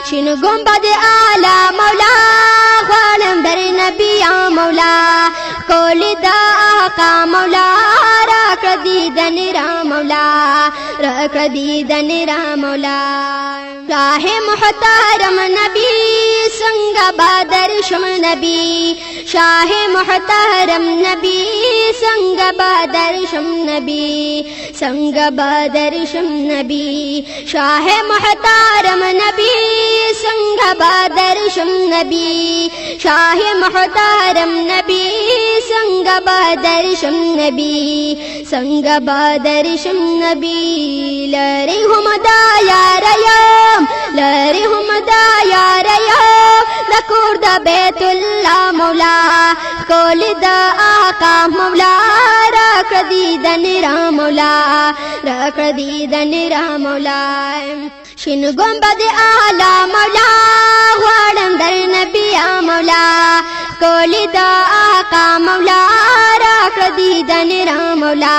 شین گنبد اعلی مولا غواړم در نبی یا مولا کولی دا آقا مولا راکړه دیدن را مولا راکړه دیدن را مولا شاه محترم نبی څنګه بدر شم نبی شاه محترم نبی څنګه بدر شم نبی څنګه بدر شم نبی شاه محترم نبی څنګه بدر شم نبی شاه محترم نبی څنګه بدر شم نبی څنګه بدر شم نبی لری هم دا یار یم لری هم دا یار یم د کور د بیت الله مولا کول د آقا مولا راکړه دیدن را مولا راکړه دیدن را مولا شین گنبد اعلی مولا غواړم در نبی یا مولا کول د آقا مولا راکړه دیدن را مولا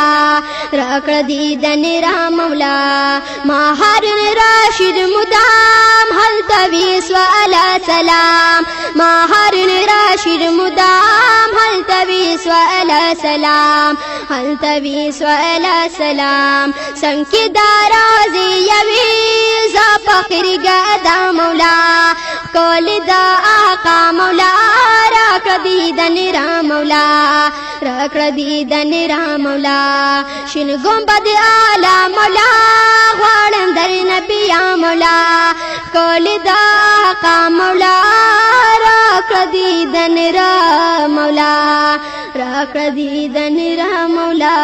راکړه دیدن را مولا ما هارون راشد مدام هلته وی سوال سلام ما هارون راشد مدام هلته وی سوال سلام هلته وی سوال سلام څنګه دارازي یوي ز فقیر ګدا مولا کول دا آقا مولا راکړه دیدن را مولا راکړه دیدن را مولا شین گنبد اعلی مولا غواړم در نبی یا مولا کول دا آقا مولا راکړه دیدن را مولا راکړه دیدن را مولا